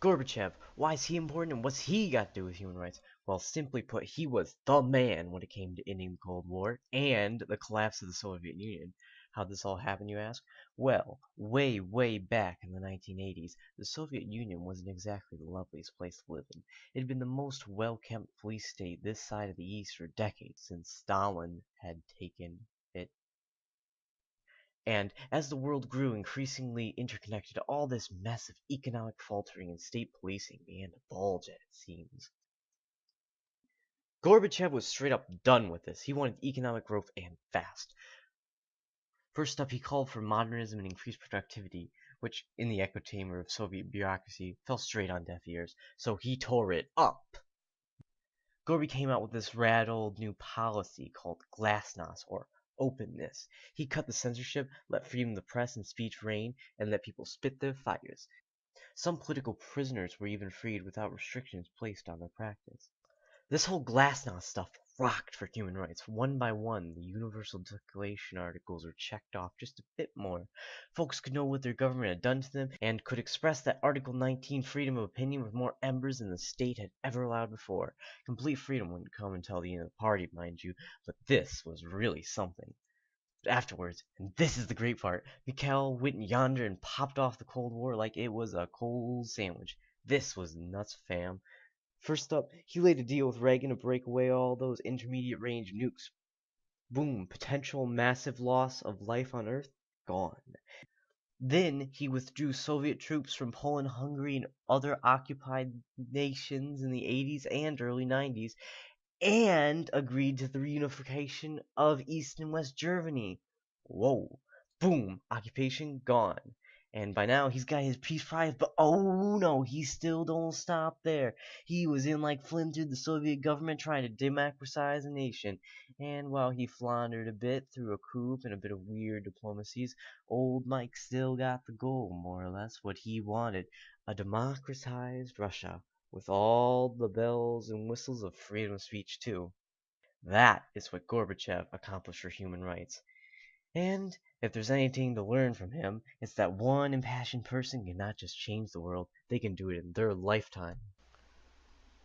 Gorbachev, why is he important and what's he got to do with human rights? Well, simply put, he was the man when it came to ending the Cold War and the collapse of the Soviet Union. How did this all happen, you ask? Well, way back in the 1980s, the Soviet Union wasn't exactly the loveliest place to live in. It had been the most well-kept police state this side of the East for decades, since Stalin had taken it. And as the world grew increasingly interconnected, all this mess of economic faltering and state policing began to bulge at its seams. Gorbachev was straight up done with this. He wanted economic growth and fast. First up, he called for modernism and increased productivity, which, in the echo chamber of Soviet bureaucracy, fell straight on deaf ears, so he tore it up. Gorby came out with this rad old new policy called glasnost, or openness. He cut the censorship, let freedom of the press and speech reign, and let people spit their fires. Some political prisoners were even freed without restrictions placed on their practice. This whole glasnost stuff rocked for human rights. One by one, the Universal Declaration articles were checked off just a bit more. Folks could know what their government had done to them, and could express that Article 19 freedom of opinion with more embers than the state had ever allowed before. Complete freedom wouldn't come until the end of the party, mind you, but this was really something. But afterwards, and this is the great part, Mikhail went yonder and popped off the Cold War like it was a cold sandwich. This was nuts, fam. First up, he laid a deal with Reagan to break away all those intermediate-range nukes. Boom, potential massive loss of life on Earth, gone. Then he withdrew Soviet troops from Poland, Hungary, and other occupied nations in the 80s and early 90s, and agreed to the reunification of East and West Germany. Whoa. Boom, occupation gone. And by now, he's got his peace prize, but oh no, he still don't stop there. He was in like Flynn through the Soviet government trying to democratize the nation. And while he floundered a bit through a coup and a bit of weird diplomacies, old Mike still got the goal, more or less, what he wanted. A democratized Russia, with all the bells and whistles of freedom of speech, too. That is what Gorbachev accomplished for human rights. And if there's anything to learn from him, it's that one impassioned person cannot just change the world, they can do it in their lifetime.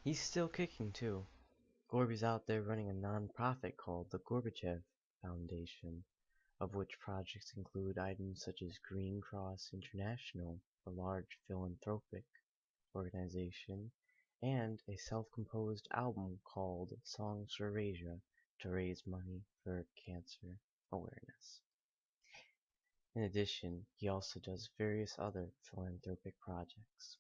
He's still kicking, too. Gorby's out there running a non-profit called the Gorbachev Foundation, of which projects include items such as Green Cross International, a large philanthropic organization, and a self-composed album called Songs for Asia to raise money for cancer awareness. In addition, he also does various other philanthropic projects.